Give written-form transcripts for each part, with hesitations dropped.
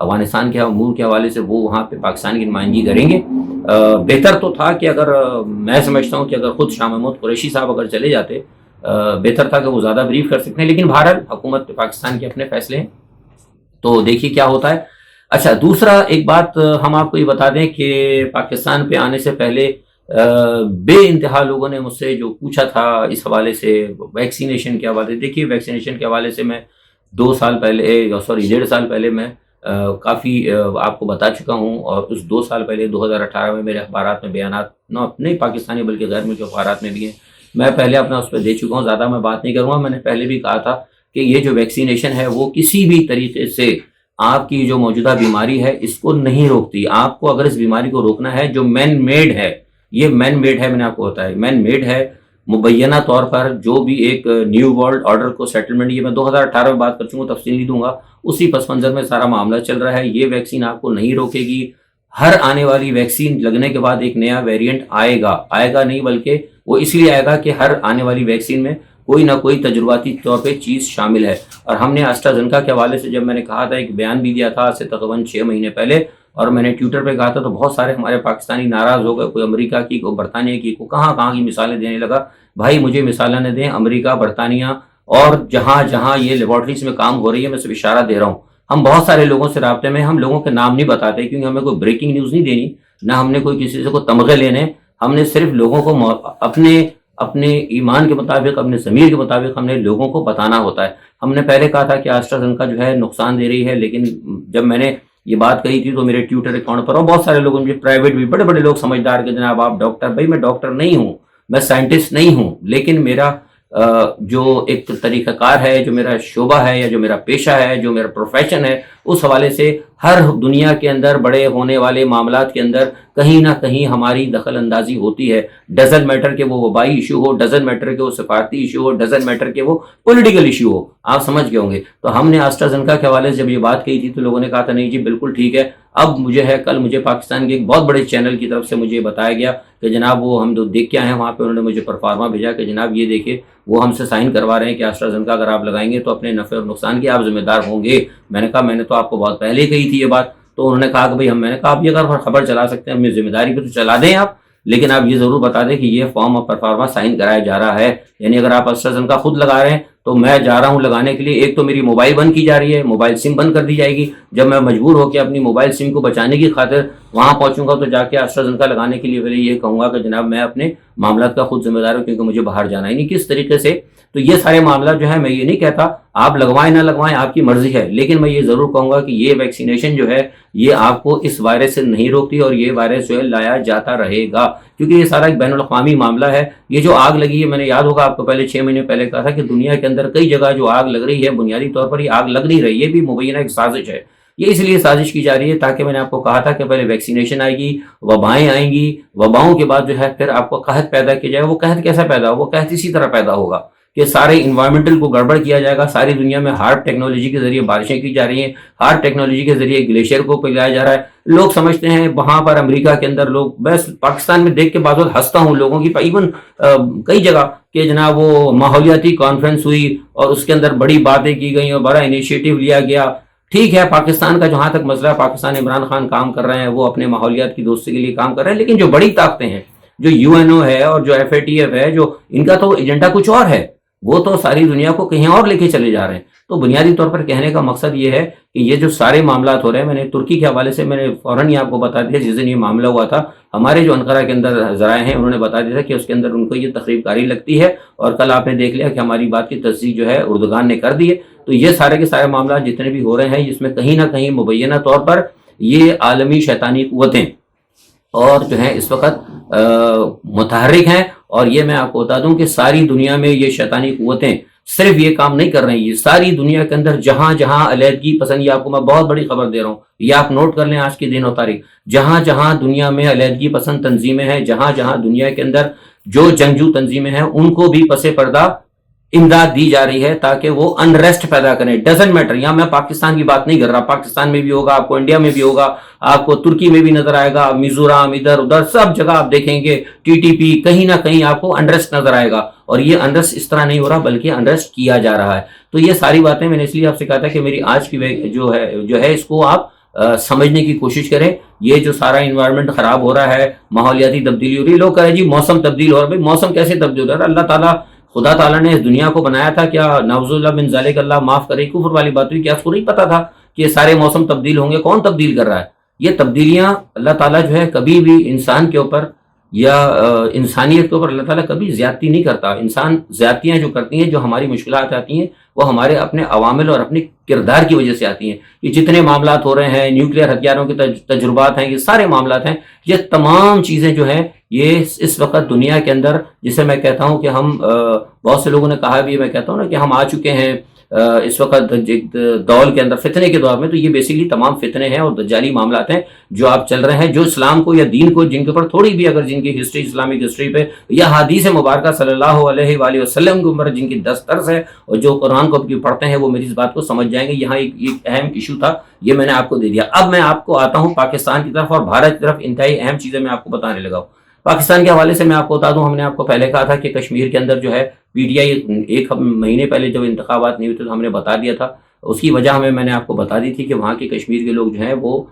افغانستان کے امور کے حوالے سے وہ وہاں پہ پاکستان کی نمائندگی کریں گے. بہتر تو تھا کہ اگر میں سمجھتا ہوں کہ اگر خود شاہ محمود قریشی صاحب اگر چلے جاتے بہتر تھا کہ وہ زیادہ بریف کر سکتے ہیں، لیکن بہرحال حکومت پاکستان کے اپنے فیصلے ہیں، تو دیکھیے کیا ہوتا ہے. اچھا، دوسرا ایک بات ہم آپ کو یہ بتا دیں کہ پاکستان پہ آنے سے پہلے بے انتہا لوگوں نے مجھ سے جو پوچھا تھا اس حوالے سے ویکسینیشن کے حوالے سے. دیکھیے ویکسینیشن کے حوالے سے میں 1.5 سال پہلے میں کافی آپ کو بتا چکا ہوں، اور اس 2 سال پہلے 2018 میں میرے اخبارات میں بیانات نہیں پاکستانی بلکہ غیر ملکی اخبارات میں بھی ہیں، میں پہلے اپنا اس پہ دے چکا ہوں، زیادہ میں بات نہیں کروں گا. میں نے پہلے بھی کہا تھا کہ یہ جو ویکسینیشن ہے وہ کسی بھی طریقے سے آپ کی جو موجودہ بیماری ہے اس کو نہیں روکتی. آپ کو اگر اس بیماری کو روکنا ہے جو مین میڈ ہے، یہ مین میڈ ہے، میں نے آپ کو بتایا مین میڈ ہے مبینہ طور پر. جو بھی ایک نیو ورلڈ آرڈر کو سیٹلمنٹ، یہ میں 2018 میں بات کر چکا، تفصیل نہیں دوں گا، اسی پس منظر میں سارا معاملہ چل رہا ہے. یہ ویکسین آپ کو نہیں روکے گی. ہر آنے والی ویکسین لگنے کے بعد ایک نیا ویریئنٹ آئے گا نہیں بلکہ وہ اس لیے آئے گا کہ ہر آنے والی ویکسین میں کوئی نہ کوئی تجرباتی طور پہ چیز شامل ہے. اور ہم نے AstraZeneca کے حوالے سے جب میں نے کہا تھا، ایک بیان بھی دیا تھا آج سے تقریباً 6 مہینے پہلے، اور میں نے ٹویٹر پہ کہا تھا، تو بہت سارے ہمارے پاکستانی ناراض ہو گئے، کوئی امریکہ کی، کوئی برطانیہ کی، کوئی کہاں کی مثالیں دینے لگا. بھائی مجھے مثالیں نہ دیں، امریکہ، برطانیہ اور جہاں جہاں یہ لیبارٹریز میں کام ہو رہی ہے، میں صرف اشارہ دے رہا ہوں. ہم بہت سارے لوگوں سے رابطے میں، ہم لوگوں کے نام نہیں بتاتے کیونکہ ہمیں کوئی بریکنگ نیوز نہیں دینی، نہ ہم نے کوئی کسی سے کوئی تمغے لینے. ہم نے صرف لوگوں کو اپنے ایمان کے مطابق، اپنے ضمیر کے مطابق ہم نے لوگوں کو بتانا ہوتا ہے. ہم نے پہلے کہا تھا کہ AstraZeneca جو ہے نقصان دے رہی ہے، لیکن جب میں نے یہ بات کہی تھی تو میرے ٹویٹر اکاؤنٹ پر اور بہت سارے لوگوں مجھے پرائیویٹ بھی بڑے بڑے لوگ سمجھدار کہ جناب آپ ڈاکٹر. بھائی میں ڈاکٹر نہیں ہوں، میں سائنٹسٹ نہیں ہوں، لیکن میرا جو ایک طریقہ کار ہے، جو میرا شعبہ ہے یا جو میرا پیشہ ہے، جو میرا پروفیشن ہے، اس حوالے سے ہر دنیا کے اندر بڑے ہونے والے معاملات کے اندر کہیں نہ کہیں ہماری دخل اندازی ہوتی ہے. ڈزنٹ میٹر کہ وہ وبائی ایشو ہو، ڈزنٹ میٹر کہ وہ سفارتی ایشو ہو، ڈزنٹ میٹر کہ وہ پولیٹیکل ایشو ہو. آپ سمجھ گئے ہوں گے. تو ہم نے AstraZeneca کے حوالے سے جب یہ بات کہی تھی تو لوگوں نے کہا تھا نہیں جی بالکل ٹھیک ہے. اب کل مجھے پاکستان کے ایک بہت بڑے چینل کی طرف سے مجھے بتایا گیا کہ جناب وہ ہم جو دیکھ کے آئے ہیں وہاں پہ، انہوں نے مجھے پرفارما بھیجا کہ جناب یہ دیکھیں وہ ہم سے سائن کروا رہے ہیں کہ AstraZeneca اگر آپ لگائیں گے تو اپنے نفع اور نقصان کے آپ ذمہ دار ہوں گے. میں نے کہا میں نے تو آپ کو بہت پہلے کہی تھی یہ بات. تو انہوں نے کہا کہ بھائی میں نے کہا آپ یہ اگر خبر چلا سکتے ہیں اپنی ذمہ داری پہ تو چلا دیں آپ، لیکن آپ یہ ضرور بتا دیں کہ یہ فارم اور پرفارما سائن کرایا جا رہا ہے. یعنی اگر آپ AstraZeneca خود لگا رہے ہیں تو میں جا رہا ہوں لگانے کے لیے، ایک تو میری موبائل بند کی جا رہی ہے، موبائل سم بند کر دی جائے گی. جب میں مجبور ہو کے اپنی موبائل سم کو بچانے کی خاطر وہاں پہنچوں گا تو جا کے AstraZeneca لگانے کے لیے پہلے یہ کہوں گا کہ جناب میں اپنے معاملات کا خود ذمہ دار ہوں کیونکہ مجھے باہر جانا ہے. نہیں کس طریقے سے. تو یہ سارے معاملات جو ہے میں یہ نہیں کہتا آپ لگوائیں نہ لگوائیں آپ کی مرضی ہے، لیکن میں یہ ضرور کہوں گا کہ یہ ویکسینیشن جو ہے یہ آپ کو اس وائرس سے نہیں روکتی، اور یہ وائرس جو ہے لایا جاتا رہے گا کیونکہ یہ سارا ایک بین الاقوامی معاملہ ہے. یہ جو آگ لگی ہے، میں نے یاد ہوگا آپ کو پہلے 6 مہینے پہلے کہا تھا کہ دنیا کے اندر کئی جگہ جو آگ لگ رہی ہے بنیادی طور پر یہ آگ لگ نہیں رہی، یہ بھی مبینہ ایک سازش ہے. یہ اس لیے سازش کی جا رہی ہے تاکہ میں نے آپ کو کہا تھا کہ پہلے ویکسینیشن آئے گی، وبائیں آئیں گی، وباؤں کے بعد جو ہے پھر آپ کو قحط پیدا کیا جائے گا. وہ قحط کیسا پیدا ہوگا؟ وہ قحط اسی طرح پیدا ہوگا کہ سارے انوائرمنٹل کو گڑبڑ کیا جائے گا. ساری دنیا میں ہارڈ ٹیکنالوجی کے ذریعے بارشیں کی جا رہی ہیں، ہارڈ ٹیکنالوجی کے ذریعے گلیشیئر کو پگھلایا جا رہا ہے. لوگ سمجھتے ہیں وہاں پر امریکہ کے اندر لوگ، بس پاکستان میں دیکھ کے بعض وقت ہنستا ہوں لوگوں کی، ایون کئی جگہ کہ جناب وہ ماحولیاتی کانفرنس ہوئی اور اس کے اندر بڑی باتیں کی گئیں اور بڑا انیشیٹو لیا گیا. ٹھیک ہے، پاکستان کا جہاں تک مسئلہ ہے، پاکستان عمران خان کام کر رہے ہیں، وہ اپنے ماحولیات کی دوستی کے لیے کام کر رہے ہیں، لیکن جو بڑی طاقتیں ہیں، جو UNO ہے اور جو FATF ہے، جو ان کا تو ایجنڈا کچھ اور ہے، وہ تو ساری دنیا کو کہیں اور لے کے چلے جا رہے ہیں. تو بنیادی طور پر کہنے کا مقصد یہ ہے کہ یہ جو سارے معاملات ہو رہے ہیں، میں نے ترکی کے حوالے سے میں نے فوراً ہی آپ کو بتا دیا جس دن یہ معاملہ ہوا تھا، ہمارے جو انقرہ کے اندر ذرائع ہیں انہوں نے بتا دیا تھا کہ اس کے اندر ان کو یہ تخریب کاری لگتی ہے، اور کل آپ نے دیکھ لیا کہ ہماری بات کی تصدیق جو ہے اردوغان نے کر دی ہے. تو یہ سارے کے سارے معاملات جتنے بھی ہو رہے ہیں اس میں کہیں نہ کہیں مبینہ طور پر یہ عالمی شیطانی قوتیں اور جو ہیں اس وقت متحرک ہیں. اور یہ میں آپ کو بتا دوں کہ ساری دنیا میں یہ شیطانی قوتیں صرف یہ کام نہیں کر رہی ہیں، یہ ساری دنیا کے اندر جہاں جہاں علیحدگی پسند، یہ آپ کو میں بہت بڑی خبر دے رہا ہوں، یہ آپ نوٹ کر لیں آج کے دن و تاریخ، جہاں جہاں دنیا میں علیحدگی پسند تنظیمیں ہیں، جہاں جہاں دنیا کے اندر جو جنگجو تنظیمیں ہیں ان کو بھی پس پردہ امداد دی جا رہی ہے تاکہ وہ انریسٹ پیدا کریں. ڈزنٹ میٹر، یہاں میں پاکستان کی بات نہیں کر رہا، پاکستان میں بھی ہوگا، آپ کو انڈیا میں بھی ہوگا، آپ کو ترکی میں بھی نظر آئے گا، میزورام، ادھر ادھر سب جگہ آپ دیکھیں گے TTP، کہیں نہ کہیں آپ کو انریسٹ نظر آئے گا. اور یہ انریسٹ اس طرح نہیں ہو رہا بلکہ انریسٹ کیا جا رہا ہے. تو یہ ساری باتیں میں نے اس لیے آپ سے کہا تھا کہ میری آج کی جو ہے اس کو آپ سمجھنے کی کوشش کریں. یہ جو سارا انوائرمنٹ خراب ہو رہا ہے, ماحولیاتی تبدیلی ہو رہی ہے, لوگ کہہ رہے ہیں جی موسم تبدیل ہو رہا ہے. بھائی موسم کیسے تبدیل ہو رہا ہے؟ اللہ تعالیٰ خدا تعالیٰ نے اس دنیا کو بنایا تھا, کیا نعوذ باللہ من ذالک, اللہ معاف کرے, کفر والی بات ہوئی, کیا اس کو نہیں پتا تھا کہ یہ سارے موسم تبدیل ہوں گے؟ کون تبدیل کر رہا ہے؟ یہ تبدیلیاں اللہ تعالیٰ جو ہے کبھی بھی انسان کے اوپر یا انسانیت کے اوپر اللہ تعالیٰ کبھی زیادتی نہیں کرتا. انسان زیادتیاں جو کرتی ہیں, جو ہماری مشکلات آتی ہیں, وہ ہمارے اپنے عوامل اور اپنے کردار کی وجہ سے آتی ہیں. یہ جتنے معاملات ہو رہے ہیں, نیوکلیئر ہتھیاروں کے تجربات ہیں, یہ سارے معاملات ہیں, یہ تمام چیزیں جو ہیں یہ اس وقت دنیا کے اندر, جسے میں کہتا ہوں کہ ہم بہت سے لوگوں نے کہا بھی, میں کہتا ہوں نا کہ ہم آ چکے ہیں اس وقت دور کے اندر, فتنے کے دور میں. تو یہ بیسیکلی تمام فتنے ہیں اور دجالی معاملات ہیں جو آپ چل رہے ہیں, جو اسلام کو یا دین کو, جن کے اوپر تھوڑی بھی اگر جن کی ہسٹری, اسلامک ہسٹری پہ یا حدیث مبارکہ صلی اللہ علیہ وآلہ وسلم کے اوپر جن کی دسترس ہے, اور جو قرآن کو پڑھتے ہیں, وہ میری اس بات کو سمجھ جائیں گے. یہاں ایک اہم ایشو تھا, یہ میں نے آپ کو دے دیا. اب میں آپ کو آتا ہوں پاکستان کی طرف اور بھارت کی طرف. انتہائی اہم چیزیں میں آپ کو بتانے لگا ہوں. پاکستان کے حوالے سے میں آپ کو بتا دوں, ہم نے آپ کو پہلے کہا تھا کہ کشمیر کے اندر جو ہے پی ٹی آئی, ایک مہینے پہلے جب انتخابات نہیں ہوئے تھے تو ہم نے بتا دیا تھا. اس کی وجہ میں نے آپ کو بتا دی تھی کہ وہاں کے کشمیر کے لوگ جو ہیں وہ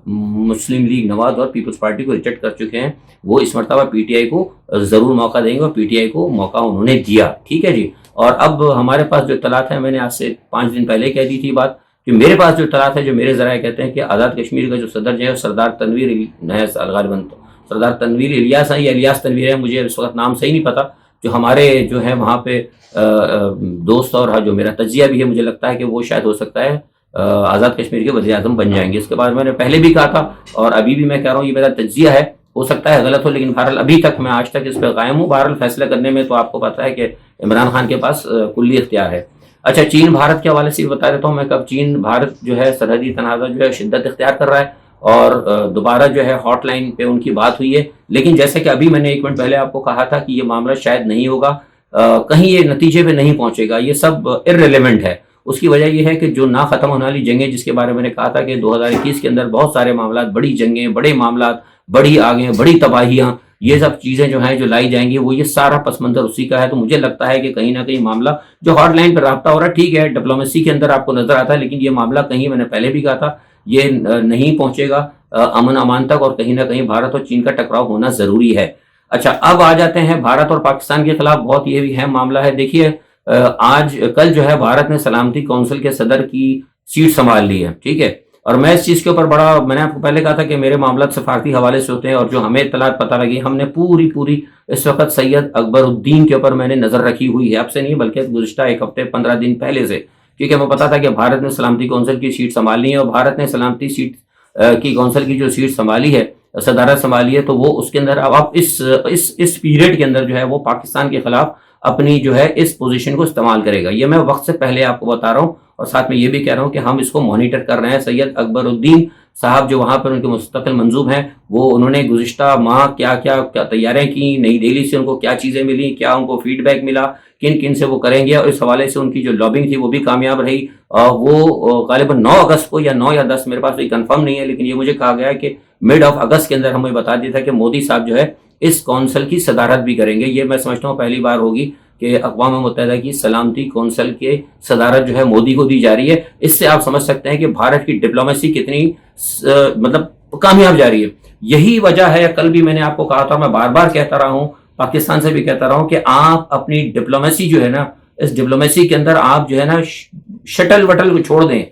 مسلم لیگ نواز اور پیپلز پارٹی کو ریجیکٹ کر چکے ہیں. وہ اس مرتبہ پی ٹی آئی کو ضرور موقع دیں گے, اور پی ٹی آئی کو موقع انہوں نے دیا. ٹھیک ہے جی. اور اب ہمارے پاس جو اطلاعات ہیں, میں نے آج سے 5 دن پہلے کہہ دی تھی بات, کہ میرے پاس جو اطلاعات ہے, جو میرے ذرائع کہتے ہیں کہ آزاد کشمیر کا جو صدر جو ہے سردار تنویر الیاس ہیں یا الیاس تنویر ہے, مجھے اس وقت نام صحیح نہیں پتا, جو ہمارے جو ہے وہاں پہ دوست, اور جو میرا تجزیہ بھی ہے, مجھے لگتا ہے کہ وہ شاید ہو سکتا ہے آزاد کشمیر کے وزیر اعظم بن جائیں گے. اس کے بعد میں نے پہلے بھی کہا تھا اور ابھی بھی میں کہہ رہا ہوں, یہ میرا تجزیہ ہے, ہو سکتا ہے غلط ہو, لیکن بہرحال ابھی تک میں آج تک اس پہ قائم ہوں. بہرحال فیصلہ کرنے میں تو آپ کو پتا ہے کہ عمران خان کے پاس کلی اختیار ہے. اچھا, چین بھارت کے حوالے سے بھی بتا دیتا ہوں میں, کب چین بھارت جو ہے سرحدی تنازع جو ہے شدت اختیار کر رہا ہے, اور دوبارہ جو ہے ہاٹ لائن پہ ان کی بات ہوئی ہے. لیکن جیسے کہ ابھی میں نے 1 منٹ پہلے آپ کو کہا تھا کہ یہ معاملہ شاید نہیں ہوگا, کہیں یہ نتیجے پہ نہیں پہنچے گا, یہ سب ارریلیونٹ ہے. اس کی وجہ یہ ہے کہ جو نہ ختم ہونے والی جنگیں, جس کے بارے میں نے کہا تھا کہ 2021 کے اندر بہت سارے معاملات, بڑی جنگیں, بڑے معاملات, بڑی آگیں, بڑی تباہیاں, یہ سب چیزیں جو ہیں جو لائی جائیں گی, وہ یہ سارا پس منظر اسی کا ہے. تو مجھے لگتا ہے کہ کہیں نہ کہیں معاملہ جو ہاٹ لائن پہ رابطہ ہو رہا ہے, ٹھیک ہے ڈپلومیسی کے اندر آپ کو نظر آتا ہے, لیکن یہ معاملہ کہیں, میں نے پہلے بھی کہا تھا, یہ نہیں پہنچے گا امن امان تک, اور کہیں نہ کہیں بھارت اور چین کا ٹکراؤ ہونا ضروری ہے. اچھا, اب آ جاتے ہیں بھارت اور پاکستان کے خلاف بہت یہ بھی اہم معاملہ ہے. دیکھیے کل جو ہے بھارت نے سلامتی کونسل کے صدر کی سیٹ سنبھال لی ہے. ٹھیک ہے, اور میں اس چیز کے اوپر میں نے آپ کو پہلے کہا تھا کہ میرے معاملات سفارتی حوالے سے ہوتے ہیں, اور جو ہمیں اطلاعات پتہ لگی, ہم نے پوری اس وقت سید اکبر الدین کے اوپر میں نے نظر رکھی ہوئی ہے. اب سے نہیں بلکہ گزشتہ 1 ہفتے 15 دن پہلے سے, کیونکہ ہمیں پتا تھا کہ بھارت نے سلامتی کونسل کی سیٹ سنبھالنی ہے, اور بھارت نے سلامتی سیٹ کی کونسل کی جو سیٹ سنبھالی ہے, صدارت سنبھالی ہے, تو وہ اس کے اندر اب اس پیریڈ کے اندر جو ہے وہ پاکستان کے خلاف اپنی جو ہے اس پوزیشن کو استعمال کرے گا. یہ میں وقت سے پہلے آپ کو بتا رہا ہوں, اور ساتھ میں یہ بھی کہہ رہا ہوں کہ ہم اس کو مانیٹر کر رہے ہیں. سید اکبر الدین صاحب جو وہاں پر ان کے مستقل منصوب ہیں, وہ انہوں نے گزشتہ ماہ کیا تیاریاں کی, نئی دہلی سے ان کو کیا چیزیں ملی, کیا ان کو فیڈ بیک ملا, کن سے وہ کریں گے, اور اس حوالے سے ان کی جو لابنگ تھی وہ بھی کامیاب رہی. وہ غالباً 9 اگست کو یا 9 یا 10, میرے پاس کوئی کنفرم نہیں ہے, لیکن یہ مجھے کہا گیا کہ مڈ آف اگست کے اندر ہمیں بتا دیا تھا کہ مودی صاحب جو ہے اس کونسل کی صدارت بھی کریں گے. یہ میں سمجھتا ہوں پہلی بار ہوگی کہ اقوام متحدہ کی سلامتی کونسل کے صدارت جو ہے مودی کو دی جا رہی ہے. اس سے آپ سمجھ سکتے ہیں کہ بھارت کی ڈپلومیسی کتنی مطلب کامیاب جا رہی ہے. یہی وجہ ہے, کل بھی میں نے آپ کو کہا تھا, میں بار بار کہتا رہا ہوں, پاکستان سے بھی کہتا رہا ہوں, کہ آپ اپنی ڈپلومیسی جو ہے نا, اس ڈپلومیسی کے اندر آپ جو ہے نا شٹل وٹل کو چھوڑ دیں,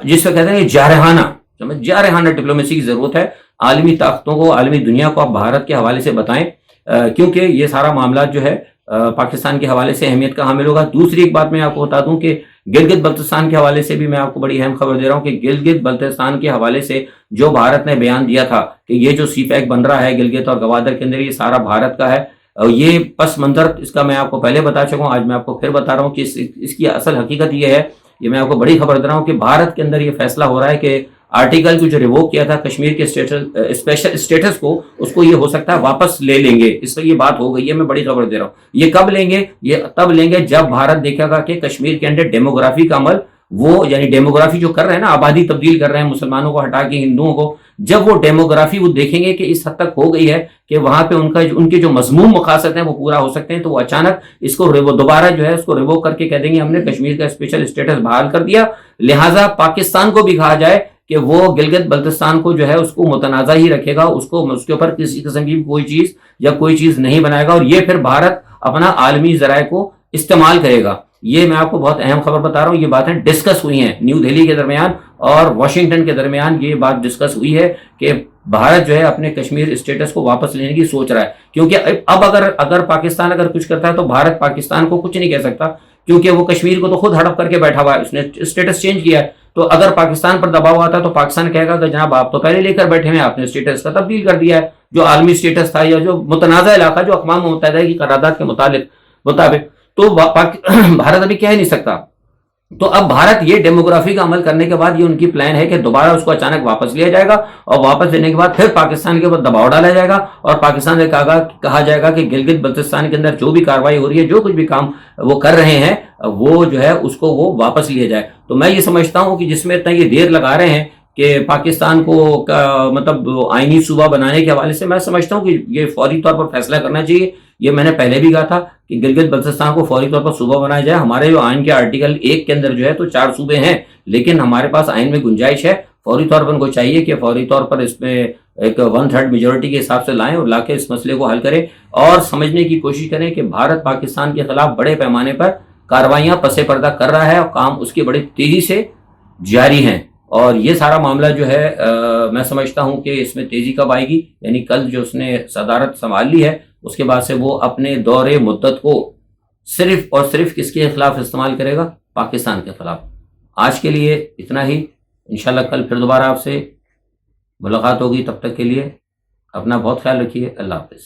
جس کو کہتے ہیں جارحانہ ڈپلومیسی کی ضرورت ہے. عالمی طاقتوں کو, عالمی دنیا کو آپ بھارت کے حوالے سے بتائیں, کیونکہ یہ سارا معاملات جو ہے پاکستان کے حوالے سے اہمیت کا حامل ہوگا. دوسری ایک بات میں آپ کو بتا دوں کہ گلگت بلتستان کے حوالے سے بھی میں آپ کو بڑی اہم خبر دے رہا ہوں کہ گلگت بلتستان کے حوالے سے جو بھارت نے بیان دیا تھا کہ یہ جو سی پیک بن رہا ہے گلگت اور گوادر کے اندر, یہ سارا بھارت کا ہے. یہ پس منظر اس کا میں آپ کو پہلے بتا چکا ہوں, آج میں آپ کو پھر بتا رہا ہوں کہ اس کی اصل حقیقت یہ ہے, یہ میں آپ کو بڑی خبر دے رہا ہوں کہ بھارت کے اندر یہ فیصلہ ہو رہا ہے کہ آرٹیکل کو جو ریووک کیا تھا کشمیر کے اسپیشل اسٹیٹس کو, اس کو یہ ہو سکتا ہے واپس لے لیں گے. اس سے یہ بات ہو گئی ہے, میں بڑی خبر دے رہا ہوں. یہ کب لیں گے؟ یہ تب لیں گے جب بھارت دیکھے گا کہ کشمیر کے اندر ڈیموگرافی کا عمل, وہ یعنی ڈیموگرافی جو کر رہے ہیں نا, آبادی تبدیل کر رہے ہیں مسلمانوں کو ہٹا کے ہندوؤں کو, جب وہ ڈیموگرافی وہ دیکھیں گے کہ اس حد تک ہو گئی ہے کہ وہاں پہ ان کے جو مضموم مقاصد ہیں وہ پورا ہو سکتے ہیں, تو وہ اچانک اس کو دوبارہ جو ہے اس کو ریووک کر کے کہہ دیں گے ہم نے کشمیر کا اسپیشل اسٹیٹس بحال کر دیا. لہٰذا پاکستان کو بھی کہا جائے کہ وہ گلگت بلتستان کو جو ہے اس کو متنازع ہی رکھے گا، اس کے اوپر کسی قسم کی کوئی چیز نہیں بنائے گا، اور یہ پھر بھارت اپنا عالمی ذرائع کو استعمال کرے گا۔ یہ میں آپ کو بہت اہم خبر بتا رہا ہوں، یہ باتیں ڈسکس ہوئی ہیں نیو دہلی کے درمیان اور واشنگٹن کے درمیان، یہ بات ڈسکس ہوئی ہے کہ بھارت جو ہے اپنے کشمیر اسٹیٹس کو واپس لینے کی سوچ رہا ہے، کیونکہ اب اگر پاکستان اگر کچھ کرتا ہے تو بھارت پاکستان کو کچھ نہیں کہہ سکتا، کیونکہ وہ کشمیر کو تو خود ہڑپ کر کے بیٹھا ہوا ہے، اس نے اسٹیٹس چینج کیا ہے۔ تو اگر پاکستان پر دباؤ آتا ہے تو پاکستان کہے گا کہ جناب آپ تو پہلے لے کر بیٹھے ہیں، آپ نے اسٹیٹس کا تبدیل کر دیا ہے، جو عالمی اسٹیٹس تھا یا جو متنازع علاقہ جو اقوام متحدہ کی قرارداد کے مطابق تو بھارت ابھی کہہ نہیں سکتا۔ تو اب بھارت یہ ڈیموگرافی کا عمل کرنے کے بعد یہ ان کی پلان ہے کہ دوبارہ اس کو اچانک واپس لیا جائے گا، اور واپس لینے کے بعد پھر پاکستان کے اوپر دباؤ ڈالا جائے گا، اور پاکستان سے کہا جائے گا کہ گلگت بلتستان کے اندر جو بھی کارروائی ہو رہی ہے، جو کچھ بھی کام وہ کر رہے ہیں، وہ جو ہے اس کو وہ واپس لیا جائے۔ تو میں یہ سمجھتا ہوں کہ جس میں اتنا یہ دیر لگا رہے ہیں کہ پاکستان کو مطلب آئینی صوبہ بنانے کے حوالے سے، میں سمجھتا ہوں کہ یہ فوری طور پر فیصلہ کرنا چاہیے۔ یہ میں نے پہلے بھی کہا تھا کہ گلگت بلتستان کو فوری طور پر صوبہ بنایا جائے۔ ہمارے جو آئین کے آرٹیکل 1 کے اندر جو ہے تو 4 صوبے ہیں، لیکن ہمارے پاس آئین میں گنجائش ہے، فوری طور پر ان کو چاہیے کہ فوری طور پر اس میں ایک 1/3 میجورٹی کے حساب سے لائیں اور لا کے اس مسئلے کو حل کریں، اور سمجھنے کی کوشش کریں کہ بھارت پاکستان کے خلاف بڑے پیمانے پر کارروائیاں پس پردہ کر رہا ہے، اور کام اس کی بڑی تیزی سے جاری ہیں۔ اور یہ سارا معاملہ جو ہے میں سمجھتا ہوں کہ اس میں تیزی کب آئے گی، یعنی کل جو اس نے صدارت سنبھال لی ہے اس کے بعد سے وہ اپنے دور مدت کو صرف اور صرف کس کے خلاف استعمال کرے گا؟ پاکستان کے خلاف۔ آج کے لیے اتنا ہی، انشاءاللہ کل پھر دوبارہ آپ سے ملاقات ہوگی، تب تک کے لیے اپنا بہت خیال رکھیے، اللہ حافظ۔